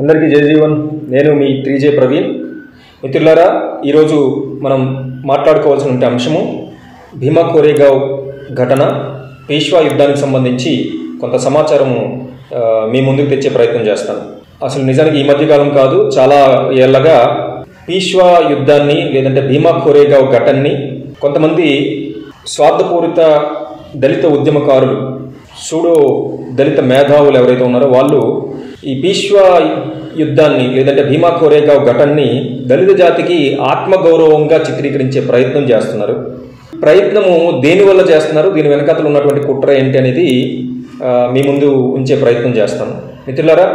అందరికీ జై జీవన్. నేను మీ 3J ప్రవీణ్. మిత్రులారా, ఈరోజు మనం మాట్లాడుకోవాల్సిన అంశము భీమా కోరేగావ్ ఘటన, పేష్వా యుద్ధానికి సంబంధించి కొంత సమాచారము మీ ముందుకు తెచ్చే ప్రయత్నం చేస్తాను. అసలు నిజానికి ఈ మధ్యకాలం కాదు, చాలా ఏళ్ళగా పేష్వా యుద్ధాన్ని లేదంటే భీమా కోరేగావ్ ఘటనని కొంతమంది స్వార్థపూరిత దళిత ఉద్యమకారులు, సూడో దళిత మేధావులు ఎవరైతే ఉన్నారో వాళ్ళు ఈ పేష్వా యుద్ధాన్ని లేదంటే భీమా కోరేగావ్ ఘటనని దళిత జాతికి ఆత్మగౌరవంగా చిత్రీకరించే ప్రయత్నం చేస్తున్నారు. ప్రయత్నము దేనివల్ల చేస్తున్నారు, దీని వెనకాతలు ఉన్నటువంటి కుట్ర ఏంటి అనేది మీ ముందు ఉంచే ప్రయత్నం చేస్తాను. మిత్రులారా,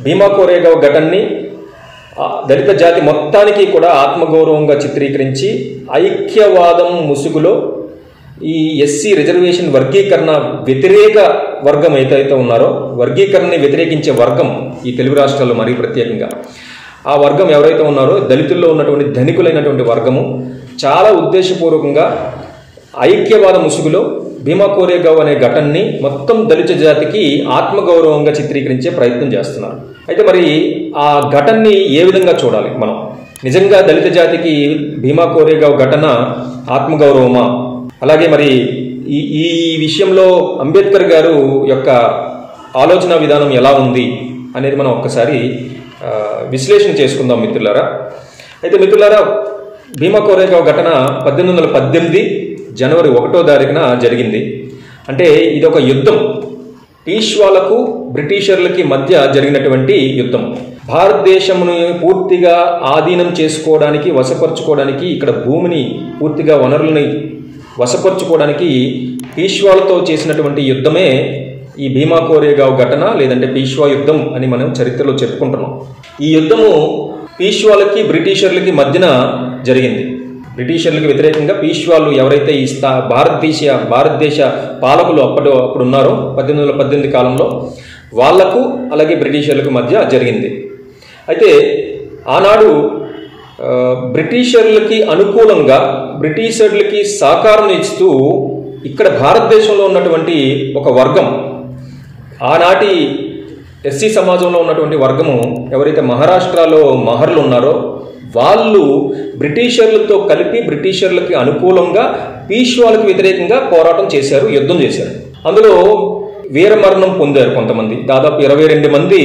భీమా కోరేగావ్ ఘటనని దళిత జాతి మొత్తానికి కూడా ఆత్మగౌరవంగా చిత్రీకరించి ఐక్యవాదం ముసుగులో ఈ ఎస్సీ రిజర్వేషన్ వర్గీకరణ వ్యతిరేక వర్గం ఏదైతే ఉన్నారో, వర్గీకరణని వ్యతిరేకించే వర్గం ఈ తెలుగు రాష్ట్రాల్లో మరీ ప్రత్యేకంగా ఆ వర్గం ఎవరైతే ఉన్నారో దళితుల్లో ఉన్నటువంటి ధనికులైనటువంటి వర్గము చాలా ఉద్దేశపూర్వకంగా ఐక్యవాద ముసుగులో భీమా కోరేగావ్ అనే ఘటనని మొత్తం దళిత జాతికి ఆత్మగౌరవంగా చిత్రీకరించే ప్రయత్నం చేస్తున్నారు. అయితే మరి ఆ ఘటనని ఏ విధంగా చూడాలి మనం? నిజంగా దళిత జాతికి భీమా కోరేగావ్ ఘటన ఆత్మగౌరవమా? అలాగే మరి ఈ విషయంలో అంబేద్కర్ గారు యొక్క ఆలోచన విధానం ఎలా ఉంది అనేది మనం ఒక్కసారి విశ్లేషణ చేసుకుందాం మిత్రులారా. అయితే మిత్రులారా, భీమా కోరేగావ్ ఘటన 1818 జనవరి 1వ తారీఖున జరిగింది. అంటే ఇది ఒక యుద్ధం, పేష్వాలకు బ్రిటిషర్లకి మధ్య జరిగినటువంటి యుద్ధం. భారతదేశమును పూర్తిగా ఆధీనం చేసుకోవడానికి, వశపరచుకోవడానికి, ఇక్కడ భూమిని పూర్తిగా వనరులని వశపరచుకోవడానికి పేష్వాలతో చేసినటువంటి యుద్ధమే ఈ భీమా కోరేగావ్ ఘటన లేదంటే పేష్వా యుద్ధం అని మనం చరిత్రలో చెప్పుకుంటున్నాం. ఈ యుద్ధము పేష్వాలకి బ్రిటిషర్లకి మధ్యన జరిగింది. బ్రిటిషర్లకు వ్యతిరేకంగా పేష్వాలు ఎవరైతే ఈ భారతదేశ పాలకులు అప్పుడు ఉన్నారో 1818 కాలంలో వాళ్లకు అలాగే బ్రిటిషర్లకు మధ్య జరిగింది. అయితే ఆనాడు బ్రిటిషర్లకి అనుకూలంగా బ్రిటిషర్లకి సహకారం ఇస్తూ ఇక్కడ భారతదేశంలో ఉన్నటువంటి ఒక వర్గం, ఆనాటి ఎస్సీ సమాజంలో ఉన్నటువంటి వర్గము ఎవరైతే మహారాష్ట్రలో మహర్లు ఉన్నారో వాళ్ళు బ్రిటిషర్లతో కలిపి బ్రిటిషర్లకి అనుకూలంగా పేష్వాలకు వ్యతిరేకంగా పోరాటం చేశారు, యుద్ధం చేశారు. అందులో వీరమరణం పొందారు కొంతమంది. దాదాపు 22 మంది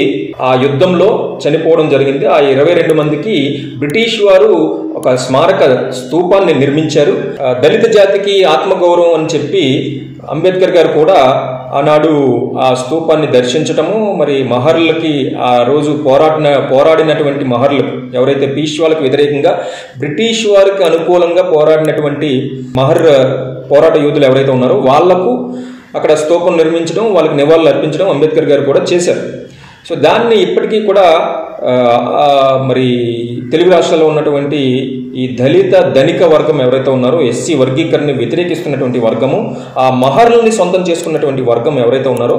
ఆ యుద్ధంలో చనిపోవడం జరిగింది. ఆ 22 మందికి బ్రిటిష్ వారు ఒక స్మారక స్తూపాన్ని నిర్మించారు. దళిత జాతికి ఆత్మగౌరవం అని చెప్పి అంబేద్కర్ గారు కూడా ఆనాడు ఆ స్తూపాన్ని దర్శించటము, మరి మహర్లకి ఆ రోజు పోరాడినటువంటి మహర్లు ఎవరైతే పేష్వాలకు వ్యతిరేకంగా బ్రిటిష్ వారికి అనుకూలంగా పోరాడినటువంటి మహర్ పోరాట యోధులు ఎవరైతే ఉన్నారో వాళ్లకు అక్కడ స్తూపం నిర్మించడం, వాళ్ళకి నివాళులు అర్పించడం అంబేద్కర్ గారు కూడా చేశారు. సో దాన్ని ఇప్పటికీ కూడా మరి తెలుగు రాష్ట్రాల్లో ఉన్నటువంటి ఈ దళిత ధనిక వర్గం ఎవరైతే ఉన్నారో, ఎస్సీ వర్గీకరణని వ్యతిరేకిస్తున్నటువంటి వర్గము, ఆ మహర్లని సొంతం చేసుకున్నటువంటి వర్గం ఎవరైతే ఉన్నారో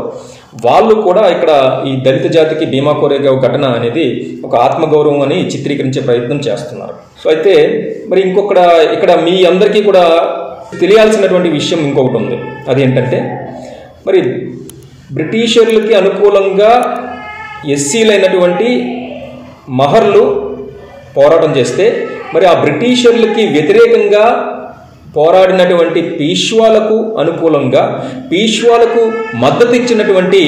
వాళ్ళు కూడా ఇక్కడ ఈ దళిత జాతికి భీమా కోరేగావ్ ఘటన అనేది ఒక ఆత్మగౌరవం అని చిత్రీకరించే ప్రయత్నం చేస్తున్నారు. సో అయితే మరి ఇక్కడ మీ అందరికీ కూడా తెలియాల్సినటువంటి విషయం ఇంకొకటి ఉంది. అదేంటంటే, మరి బ్రిటిషర్లకి అనుకూలంగా ఎస్సీలైనటువంటి మహర్లు పోరాటం చేస్తే, మరి ఆ బ్రిటిషర్లకి వ్యతిరేకంగా పోరాడినటువంటి పేష్వాలకు అనుకూలంగా పేష్వాలకు మద్దతు ఇచ్చినటువంటి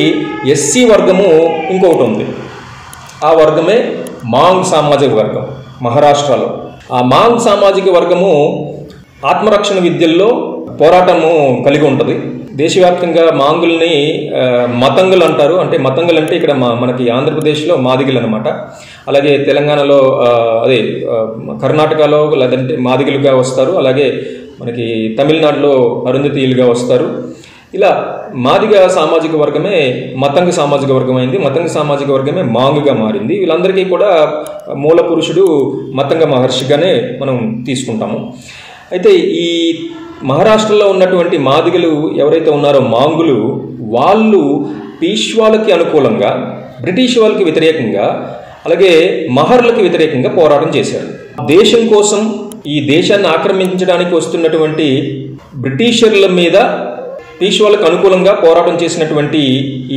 ఎస్సీ వర్గము ఇంకొకటి ఉంది. ఆ వర్గమే మాంగ్ సామాజిక వర్గం మహారాష్ట్రలో. ఆ మాంగ్ సామాజిక వర్గము ఆత్మరక్షణ విద్యల్లో పోరాటము కలిగి ఉంటుంది. దేశవ్యాప్తంగా మాంగుల్ని మతంగులు అంటారు. అంటే మతంగులు అంటే ఇక్కడ మనకి ఆంధ్రప్రదేశ్లో మాదిగలు అనమాట. అలాగే తెలంగాణలో కర్ణాటకలో లేదంటే మాదిగలుగా వస్తారు. అలాగే మనకి తమిళనాడులో అరుంధతీయులుగా వస్తారు. ఇలా మాదిగ సామాజిక వర్గమే మతంగ సామాజిక వర్గం అయింది. మతంగ సామాజిక వర్గమే మాంగుగా మారింది. వీళ్ళందరికీ కూడా మూల పురుషుడు మతంగ మహర్షిగానే మనం తీసుకుంటాము. అయితే ఈ మహారాష్ట్రలో ఉన్నటువంటి మాదిగలు ఎవరైతే ఉన్నారో మాంగులు, వాళ్ళు పేష్వాలకి అనుకూలంగా బ్రిటిష్ వాళ్ళకి వ్యతిరేకంగా అలాగే మహర్లకు వ్యతిరేకంగా పోరాటం చేశారు. దేశం కోసం ఈ దేశాన్ని ఆక్రమించడానికి వస్తున్నటువంటి బ్రిటిషర్ల మీద పీష్వాలకు అనుకూలంగా పోరాటం చేసినటువంటి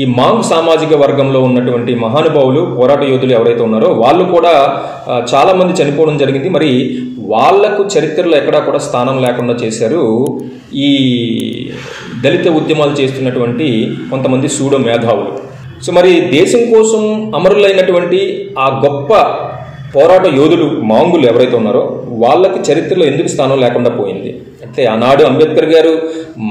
ఈ మాంగ్ సామాజిక వర్గంలో ఉన్నటువంటి మహానుభావులు, పోరాట యోధులు ఎవరైతే ఉన్నారో వాళ్ళు కూడా చాలామంది చనిపోవడం జరిగింది. మరి వాళ్లకు చరిత్రలో ఎక్కడా కూడా స్థానం లేకుండా చేశారు ఈ దళిత ఉద్యమాలు చేస్తున్నటువంటి కొంతమంది సూడో మేధావులు. సో మరి దేశం కోసం అమరులైనటువంటి ఆ గొప్ప పోరాట యోధులు మాంగులు ఎవరైతే ఉన్నారో వాళ్ళకి చరిత్రలో ఎందుకు స్థానం లేకుండా పోయింది అంటే, ఆనాడు అంబేద్కర్ గారు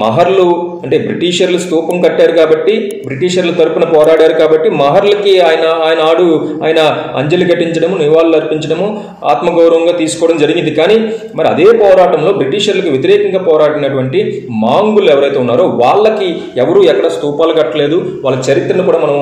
మహర్లు అంటే బ్రిటిషర్లు స్తూపం కట్టారు కాబట్టి, బ్రిటిషర్ల తరపున పోరాడారు కాబట్టి మహర్లకి ఆయన అంజలి ఘటించడము, నివాళులు అర్పించడము, ఆత్మగౌరవంగా తీసుకోవడం జరిగింది. కానీ మరి అదే పోరాటంలో బ్రిటిషర్లకు వ్యతిరేకంగా పోరాడినటువంటి మాంగులు ఎవరైతే ఉన్నారో వాళ్ళకి ఎవరు ఎక్కడ స్తూపాలు కట్టలేదు, వాళ్ళ చరిత్రను కూడా మనం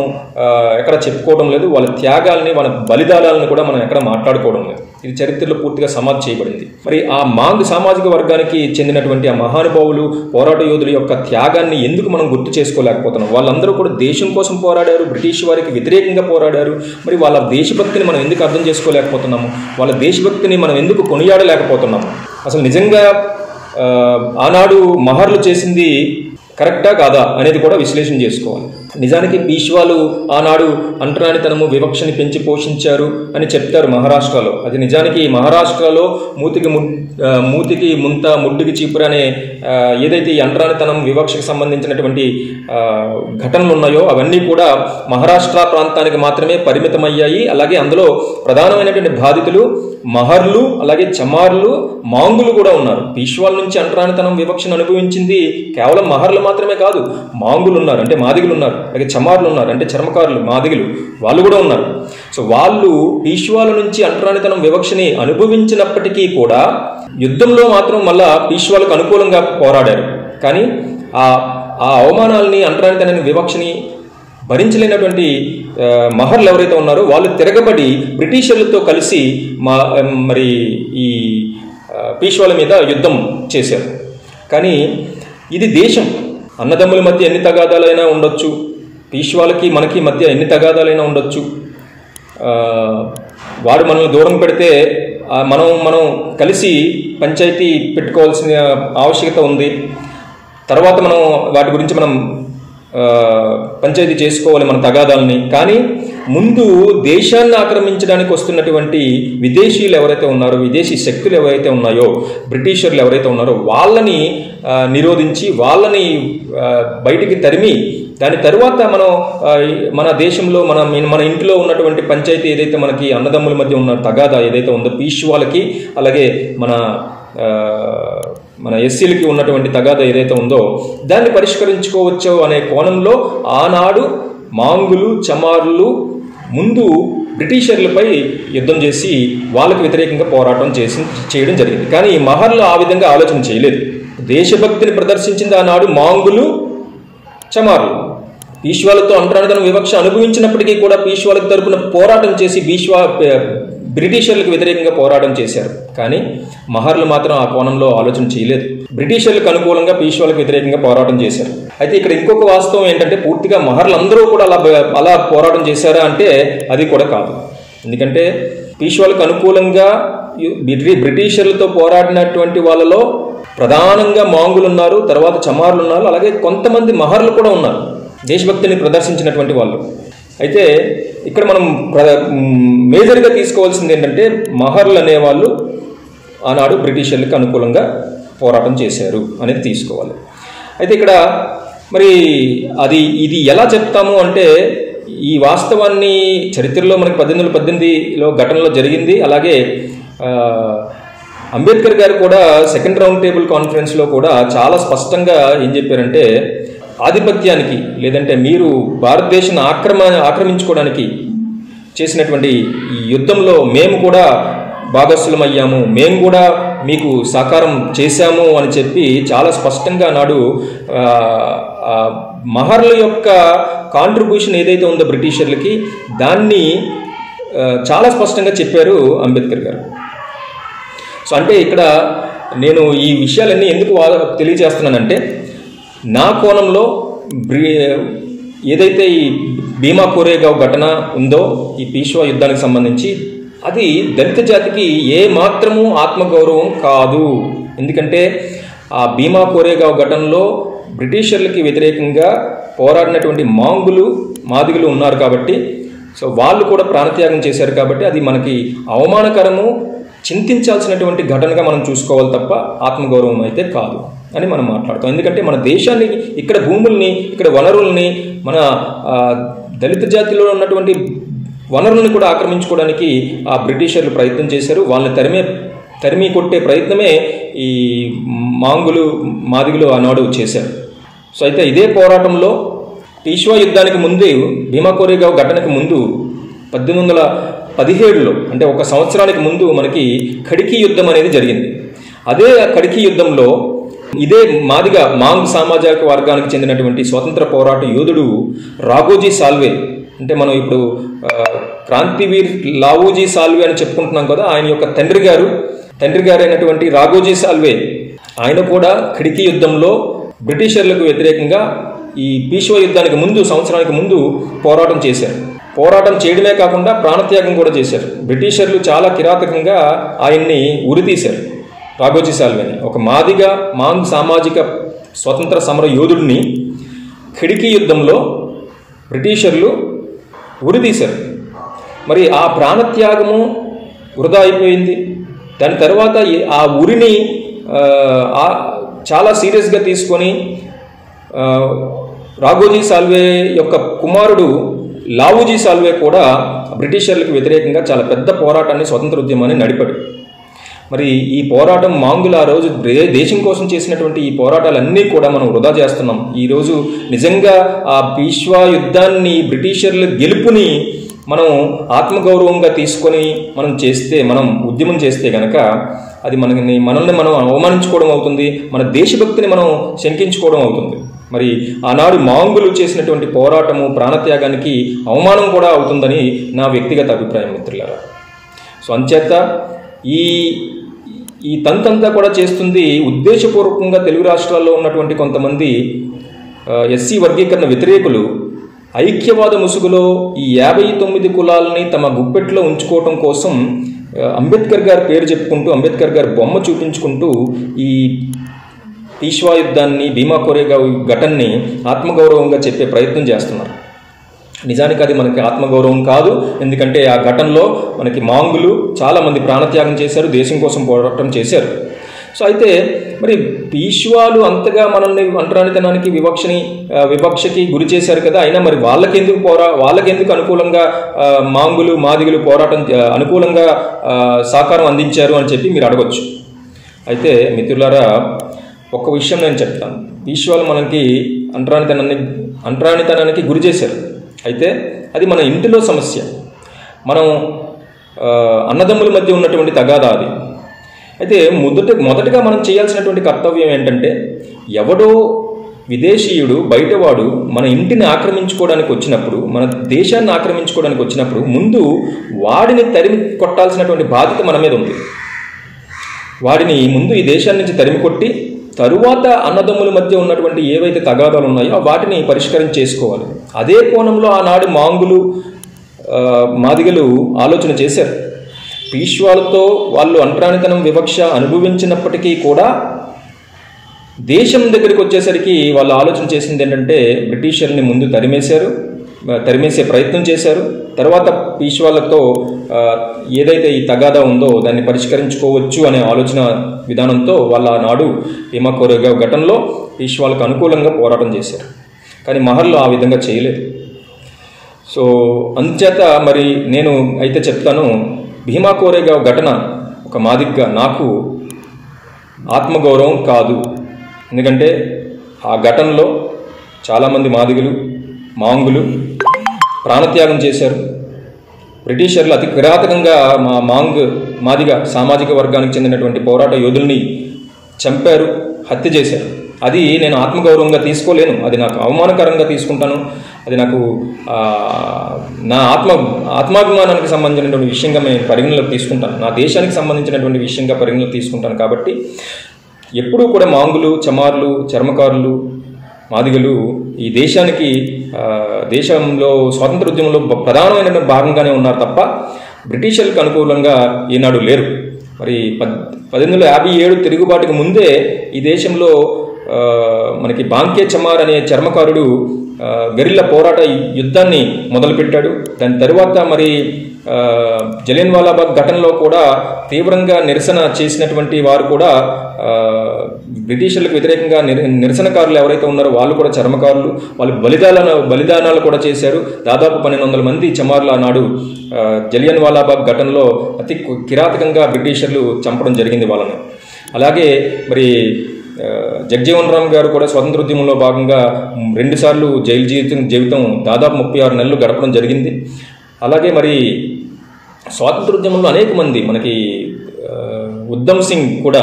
ఎక్కడ చెప్పుకోవడం లేదు, వాళ్ళ త్యాగాల్ని, వాళ్ళ బలిదానాలను కూడా మనం ఎక్కడ మాట్లాడుకోవడం లేదు. ఇది చరిత్రలో పూర్తిగా సమాధి చేయబడింది. మరి ఆ మాంగ్ సామాజిక వర్గానికి చెందినటువంటి ఆ మహానుభావులు, పోరాట యోధుల యొక్క త్యాగాన్ని ఎందుకు మనం గుర్తు చేసుకోలేకపోతున్నాం? వాళ్ళందరూ కూడా దేశం కోసం పోరాడారు, బ్రిటిష్ వారికి వ్యతిరేకంగా పోరాడారు. మరి వాళ్ళ దేశభక్తిని మనం ఎందుకు అర్థం చేసుకోలేకపోతున్నాము? వాళ్ళ దేశభక్తిని మనం ఎందుకు కొనియాడలేకపోతున్నాము? అసలు నిజంగా ఆనాడు మహర్లు చేసింది కరెక్టా కాదా అనేది కూడా విశ్లేషణ చేసుకోవాలి. నిజానికి పీష్వాలు ఆనాడు అంటరానితనము, వివక్షని పెంచి పోషించారు అని చెప్తారు మహారాష్ట్రలో. అది నిజానికి మహారాష్ట్రలో మూతికి ముంత ముడ్డుకి చీపురు అనే ఏదైతే ఈ అంటరానితనం, వివక్షకు సంబంధించినటువంటి ఘటనలు ఉన్నాయో అవన్నీ కూడా మహారాష్ట్ర ప్రాంతానికి మాత్రమే పరిమితమయ్యాయి. అలాగే అందులో ప్రధానమైనటువంటి బాధితులు మహర్లు, అలాగే చమార్లు, మాంగులు కూడా ఉన్నారు. పీష్వాల నుంచి అంటరానితనం, వివక్షను అనుభవించింది కేవలం మహర్లు మాత్రమే కాదు, మాంగులు ఉన్నారు, అంటే మాదిగలు ఉన్నారు, అలాగే చమార్లు ఉన్నారు, అంటే చర్మకారులు, మాదిగలు, వాళ్ళు కూడా ఉన్నారు. సో వాళ్ళు పీష్వాల నుంచి అంటరానితనం, వివక్షని అనుభవించినప్పటికీ కూడా యుద్ధంలో మాత్రం మళ్ళా పీష్వాలకు అనుకూలంగా పోరాడారు. కానీ ఆ అవమానాలని, అంటరానితనాన్ని, వివక్షని భరించలేనటువంటి మహర్లు ఎవరైతే ఉన్నారో వాళ్ళు తిరగబడి బ్రిటిషర్లతో కలిసి మరి ఈ పీష్వాల మీద యుద్ధం చేశారు. కానీ ఇది దేశం, అన్నదమ్ముల మధ్య ఎన్ని తగాదాలైనా ఉండొచ్చు, పీష్వాలకి మనకి మధ్య ఎన్ని తగాదాలైనా ఉండొచ్చు. వాడు మనల్ని దూరం పెడితే మనం కలిసి పంచాయతీ పెట్టుకోవాల్సిన ఆవశ్యకత ఉంది. తర్వాత మనం వాటి గురించి మనం పంచాయతీ చేసుకోవాలి మన తగాదాలని. కానీ ముందు దేశాన్ని ఆక్రమించడానికి వస్తున్నటువంటి విదేశీయులు ఎవరైతే ఉన్నారో, విదేశీ శక్తులు ఎవరైతే ఉన్నాయో, బ్రిటిషర్లు ఎవరైతే ఉన్నారో వాళ్ళని నిరోధించి, వాళ్ళని బయటికి తరిమి, దాని తర్వాత మనం మన దేశంలో మన ఇంట్లో ఉన్నటువంటి పంచాయతీ ఏదైతే మనకి అన్నదమ్ముల మధ్య ఉన్న తగాదా ఏదైతే ఉందో పీష్వాలకి, అలాగే మన ఎస్సీలకి ఉన్నటువంటి తగాదా ఏదైతే ఉందో దాన్ని పరిష్కరించుకోవచ్చు అనే కోణంలో ఆనాడు మాంగులు, చమార్లు ముందు బ్రిటిషర్లపై యుద్ధం చేసి వాళ్ళకి వ్యతిరేకంగా పోరాటం చేయడం జరిగింది. కానీ ఈ మహర్లు ఆ విధంగా ఆలోచన చేయలేదు. దేశభక్తిని ప్రదర్శించింది ఆనాడు మాంగులు, చమార్లు. పీష్వాలతో అంటరానితనం, వివక్ష అనుభవించినప్పటికీ కూడా పీష్వాలకు తరపున పోరాటం చేసి బ్రిటిషర్లకు వ్యతిరేకంగా పోరాటం చేశారు. కానీ మహర్లు మాత్రం ఆ కోణంలో ఆలోచన చేయలేదు. బ్రిటిషర్లకు అనుకూలంగా పీష్వాలకు వ్యతిరేకంగా పోరాటం చేశారు. అయితే ఇక్కడ ఇంకొక వాస్తవం ఏంటంటే, పూర్తిగా మహర్లందరూ కూడా అలా పోరాటం చేశారా అంటే అది కూడా కాదు. ఎందుకంటే పీష్వాలకు అనుకూలంగా బ్రిటిషర్లతో పోరాడినటువంటి వాళ్ళలో ప్రధానంగా మాంగులు ఉన్నారు, తర్వాత చమార్లు ఉన్నారు, అలాగే కొంతమంది మహర్లు కూడా ఉన్నారు, దేశభక్తిని ప్రదర్శించినటువంటి వాళ్ళు. అయితే ఇక్కడ మనం మేజర్గా తీసుకోవాల్సింది ఏంటంటే, మహర్లు అనేవాళ్ళు ఆనాడు బ్రిటిషర్లకు అనుకూలంగా పోరాటం చేశారు అనేది తీసుకోవాలి. అయితే ఇక్కడ మరి ఇది ఎలా చెప్తాము అంటే, ఈ వాస్తవాన్ని చరిత్రలో మనకి 1818లో ఘటనలో జరిగింది. అలాగే అంబేద్కర్ గారు కూడా సెకండ్ రౌండ్ టేబుల్ కాన్ఫరెన్స్లో కూడా చాలా స్పష్టంగా ఏం చెప్పారంటే, ఆధిపత్యానికి లేదంటే మీరు భారతదేశాన్ని ఆక్రమించుకోవడానికి చేసినటువంటి ఈ యుద్ధంలో మేము కూడా భాగస్వాములమయ్యాము, మేము కూడా మీకు సహకారం చేశాము అని చెప్పి చాలా స్పష్టంగా నాడు మహర్ల యొక్క కాంట్రిబ్యూషన్ ఏదైతే ఉందో బ్రిటిషర్లకి దాన్ని చాలా స్పష్టంగా చెప్పారు అంబేద్కర్ గారు. సో అంటే ఇక్కడ నేను ఈ విషయాలన్నీ ఎందుకు తెలియజేస్తున్నానంటే, నా కోణంలో ఏదైతే ఈ భీమా కోరేగావ్ ఘటన ఉందో ఈ పీష్వా యుద్ధానికి సంబంధించి, అది దళిత జాతికి ఏ మాత్రము ఆత్మగౌరవం కాదు. ఎందుకంటే ఆ భీమా కోరేగావ్ ఘటనలో బ్రిటిషర్లకి వ్యతిరేకంగా పోరాడినటువంటి మాంగులు మాదిగలు ఉన్నారు కాబట్టి, సో వాళ్ళు కూడా ప్రాణత్యాగం చేశారు కాబట్టి అది మనకి అవమానకరము, చింతించాల్సినటువంటి ఘటనగా మనం చూసుకోవాలి తప్ప ఆత్మగౌరవం అయితే కాదు అని మనం మాట్లాడతాం. ఎందుకంటే మన దేశాన్ని, ఇక్కడ భూముల్ని, ఇక్కడ వనరుల్ని, మన దళిత జాతిలో ఉన్నటువంటి వనరుల్ని కూడా ఆక్రమించుకోవడానికి ఆ బ్రిటిషర్లు ప్రయత్నం చేశారు. వాళ్ళని తరిమి కొట్టే ప్రయత్నమే ఈ మాంగులు మాదిగలు ఆనాడు చేశారు. సో అయితే ఇదే పోరాటంలో పీష్వా యుద్ధానికి ముందు, భీమా కోరేగావ్ ఘటనకు ముందు 1817లో అంటే ఒక సంవత్సరానికి ముందు మనకి ఖడికీ యుద్ధం అనేది జరిగింది. అదే ఖడికీ యుద్ధంలో ఇదే మాంగ్ సామాజిక వర్గానికి చెందినటువంటి స్వతంత్ర పోరాట యోధుడు రాఘోజీ సాల్వే, అంటే మనం ఇప్పుడు క్రాంతివీర్ లావోజీ సాల్వే అని చెప్పుకుంటున్నాం కదా, ఆయన యొక్క తండ్రి గారు అయినటువంటి రాఘోజీ సాల్వే, ఆయన కూడా ఖడికీ యుద్ధంలో బ్రిటిషర్లకు వ్యతిరేకంగా ఈ పీష్వా యుద్ధానికి ముందు, సంవత్సరానికి ముందు పోరాటం చేశారు. పోరాటం చేయడమే కాకుండా ప్రాణత్యాగం కూడా చేశారు. బ్రిటిషర్లు చాలా కిరాతకంగా ఆయన్ని ఉరితీశారు. రాఘోజీ సాల్వేని, ఒక మాంగ్ సామాజిక స్వతంత్ర సమర యోధుడిని ఖడికీ యుద్ధంలో బ్రిటిషర్లు ఉరితీశారు. మరి ఆ ప్రాణత్యాగము వృధా అయిపోయింది. దాని తర్వాత ఆ ఉరిని చాలా సీరియస్గా తీసుకొని రాఘోజీ సాల్వే యొక్క కుమారుడు లావోజీ సాల్వే కూడా బ్రిటిషర్లకు వ్యతిరేకంగా చాలా పెద్ద పోరాటాన్ని, స్వతంత్ర ఉద్యమాన్ని నడిపాడు. మరి ఈ పోరాటం మాంగులు ఆ రోజు దేశం కోసం చేసినటువంటి ఈ పోరాటాలన్నీ కూడా మనం వృధా చేస్తున్నాం. ఈరోజు నిజంగా ఆ పీష్వా యుద్ధాన్ని, బ్రిటిషర్ల గెలుపుని మనం ఆత్మగౌరవంగా తీసుకొని మనం ఉద్యమం చేస్తే కనుక అది మనల్ని మనం అవమానించుకోవడం అవుతుంది, మన దేశభక్తిని మనం శంకించుకోవడం అవుతుంది. మరి ఆనాడు మాంగులు చేసినటువంటి పోరాటము, ప్రాణత్యాగానికి అవమానం కూడా అవుతుందని నా వ్యక్తిగత అభిప్రాయం మిత్రులారా. సో అంచేత ఈ తంతంతా కూడా చేస్తుంది ఉద్దేశపూర్వకంగా తెలుగు రాష్ట్రాల్లో ఉన్నటువంటి కొంతమంది ఎస్సీ వర్గీకరణ వ్యతిరేకులు ఐక్యవాద ముసుగులో ఈ 59 కులాలని తమ గుప్పెట్లో ఉంచుకోవటం కోసం అంబేద్కర్ గారి పేరు చెప్పుకుంటూ, అంబేద్కర్ గారి బొమ్మ చూపించుకుంటూ ఈ పీష్వా యుద్ధాన్ని, భీమా కోరేగావ్ ఘటనని ఆత్మగౌరవంగా చెప్పే ప్రయత్నం చేస్తున్నారు. నిజానికి అది మనకి ఆత్మగౌరవం కాదు. ఎందుకంటే ఆ ఘటనలో మనకి మాంగులు చాలామంది ప్రాణత్యాగం చేశారు, దేశం కోసం పోరాటం చేశారు. సో అయితే మరి పీష్వాలు అంతగా మనల్ని అంటరానితనానికి, వివక్షకి గురి చేశారు కదా, అయినా మరి వాళ్ళకెందుకు అనుకూలంగా మాంగులు మాదిగలు పోరాటం అనుకూలంగా సహకారం అందించారు అని చెప్పి మీరు అడగొచ్చు. అయితే మిత్రులారా, ఒక్క విషయం నేను చెప్తాను. పీష్వాలు మనకి అంటరానితనానికి గురి చేశారు. అయితే అది మన ఇంటిలో సమస్య, మనం అన్నదమ్ముల మధ్య ఉన్నటువంటి తగాదా అది. అయితే మొదటగా మనం చేయాల్సినటువంటి కర్తవ్యం ఏంటంటే, ఎవడో విదేశీయుడు, బయటవాడు మన ఇంటిని ఆక్రమించుకోవడానికి వచ్చినప్పుడు, మన దేశాన్ని ఆక్రమించుకోవడానికి వచ్చినప్పుడు ముందు వాడిని తరిమి కొట్టాల్సినటువంటి బాధ్యత మన మీద ఉంది. వాడిని ముందు ఈ దేశాన్ని నుంచి తరిమి కొట్టి, తరువాత అన్నదమ్ముల మధ్య ఉన్నటువంటి ఏవైతే తగాదాలు ఉన్నాయో వాటిని పరిష్కరించేసుకోవాలి. అదే కోణంలో ఆనాడు మాంగులు మాదిగలు ఆలోచన చేశారు. పీష్వాలతో వాళ్ళు అంటరానితనం, వివక్ష అనుభవించినప్పటికీ కూడా దేశం దగ్గరికి వచ్చేసరికి వాళ్ళు ఆలోచన చేసింది ఏంటంటే, బ్రిటిషర్ని ముందు తరిమేసే ప్రయత్నం చేశారు. తర్వాత పీష్వాలతో ఏదైతే ఈ తగాదా ఉందో దాన్ని పరిష్కరించుకోవచ్చు అనే ఆలోచన విధానంతో వాళ్ళ నాడు భీమా కోరేగావ్ ఘటనలో పీష్వాలకు అనుకూలంగా పోరాటం చేశారు. కానీ మహర్లు ఆ విధంగా చేయలేదు. సో అంచేత మరి నేను అయితే చెప్తాను, భీమా కోరేగావ్ ఘటన ఒక మాదిగ్గా నాకు ఆత్మగౌరవం కాదు. ఎందుకంటే ఆ ఘటనలో చాలామంది మాదిగలు, మాంగులు ప్రాణత్యాగం చేశారు. బ్రిటిషర్లు అతి కిరాతకంగా మాదిగ సామాజిక వర్గానికి చెందినటువంటి పోరాట యోధుల్ని చంపారు, హత్య చేశారు. అది నేను ఆత్మగౌరవంగా తీసుకోలేను, అది నాకు అవమానకరంగా తీసుకుంటాను. అది నాకు నా ఆత్మాభిమానానికి సంబంధించినటువంటి విషయంగా నేను పరిగణలోకి తీసుకుంటాను, నా దేశానికి సంబంధించినటువంటి విషయంగా పరిగణలోకి తీసుకుంటాను. కాబట్టి ఎప్పుడూ కూడా మాంగులు, చమార్లు, చర్మకారులు, మాదిగలు ఈ దేశంలో స్వాతంత్ర ఉద్యమంలో ప్రధానమైన భాగంగానే ఉన్నారు తప్ప బ్రిటిషర్లకు అనుకూలంగా ఈనాడు లేరు. మరి 1857 తిరుగుబాటుకు ముందే ఈ దేశంలో మనకి బాంకే చమార్ అనే చర్మకారుడు గెరిల్లా పోరాట యుద్ధాన్ని మొదలుపెట్టాడు. దాని తరువాత మరి జలియన్వాలాబాగ్ ఘటనలో కూడా తీవ్రంగా నిరసన చేసినటువంటి వారు కూడా బ్రిటిషర్లకు వ్యతిరేకంగా నిరసనకారులు ఎవరైతే ఉన్నారో వాళ్ళు కూడా చర్మకారులు, వాళ్ళు బలిదానాలు కూడా చేశారు. దాదాపు 1200 మంది చమార్లు ఆనాడు జలియన్వాలాబాగ్ ఘటనలో అతి కిరాతకంగా బ్రిటిషర్లు చంపడం జరిగింది వాళ్ళని. అలాగే మరి జగజీవన్ రామ్ గారు కూడా స్వాతంత్రోద్యమంలో భాగంగా 2 సార్లు జైలు జీవితం దాదాపు 36 నెలలు గడపడం జరిగింది. అలాగే మరి స్వాతంత్రోద్యమంలో అనేక మంది మనకి ఉద్దమ్ సింగ్ కూడా,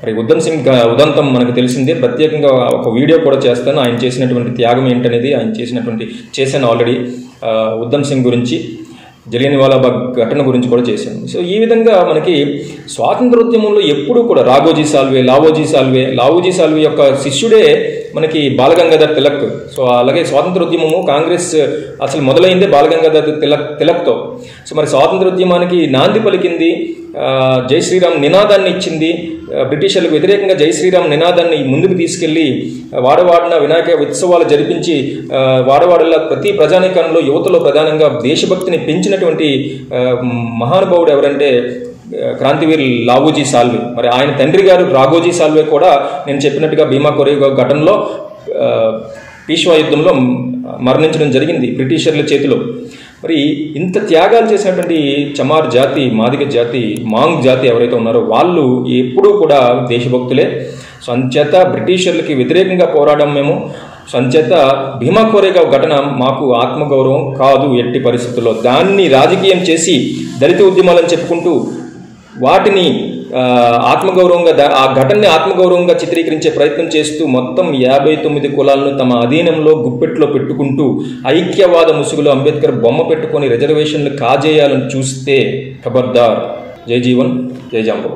మరి ఉద్దమ్ సింగ్ ఉదంతం మనకు తెలిసిందే. ప్రత్యేకంగా ఒక వీడియో కూడా చేస్తాను, ఆయన చేసినటువంటి త్యాగం ఏంటనేది. ఆయన చేశాను ఆల్రెడీ ఉద్దమ్ సింగ్ గురించి, జలియన్వాలాబాగ్ ఘటన గురించి కూడా చేశాను. సో ఈ విధంగా మనకి స్వాతంత్రోద్యమంలో ఎప్పుడూ కూడా లావోజీ సాల్వే యొక్క శిష్యుడే మనకి బాలగంగాధర్ తిలక్. సో అలాగే స్వాతంత్రోద్యమము కాంగ్రెస్ అసలు మొదలైందే బాలగంగాధర్ తిలక్తో. సో మరి స్వాతంత్రోద్యమానికి నాంది పలికింది, జై శ్రీరామ్ నినాదాన్ని ఇచ్చింది. బ్రిటిషర్లకు వ్యతిరేకంగా జై శ్రీరామ్ నినాదాన్ని ముందుకు తీసుకెళ్లి వాడవాడిన వినాయక ఉత్సవాలు జరిపించి వాడవాడలా ప్రతి ప్రజానీకంలో యువతలో ప్రధానంగా దేశభక్తిని పెంచినటువంటి మహానుభావుడు ఎవరంటే క్రాంతివీర్ లావోజీ సాల్వే. మరి ఆయన తండ్రి గారు రాఘోజీ సాల్వే కూడా నేను చెప్పినట్టుగా భీమా కోరేగావ్ ఘటనలో పీష్వా యుద్ధంలో మరణించడం జరిగింది బ్రిటిషర్ల చేతిలో. మరి ఇంత త్యాగాలు చేసినటువంటి చమార్ జాతి, మాదిగ జాతి, మాంగ్ జాతి ఎవరైతే ఉన్నారో వాళ్ళు ఎప్పుడూ కూడా దేశభక్తులే. సో అంచేత బ్రిటిషర్లకి వ్యతిరేకంగా పోరాడడం మేము. సో అంచేత భీమా కోరేగావ్ ఘటన మాకు ఆత్మగౌరవం కాదు ఎట్టి పరిస్థితుల్లో. దాన్ని రాజకీయం చేసి దళిత ఉద్యమాలని చెప్పుకుంటూ వాటిని ఆత్మగౌరవంగా ఆ ఘటనని ఆత్మగౌరవంగా చిత్రీకరించే ప్రయత్నం చేస్తూ మొత్తం 59 కులాలను తమ అధీనంలో గుప్పెట్లో పెట్టుకుంటూ ఐక్యవాద ముసుగులో అంబేద్కర్ బొమ్మ పెట్టుకొని రిజర్వేషన్లు కాజేయాలని చూస్తే ఖబర్దార్. జై జీవన్, జై జాంబవ.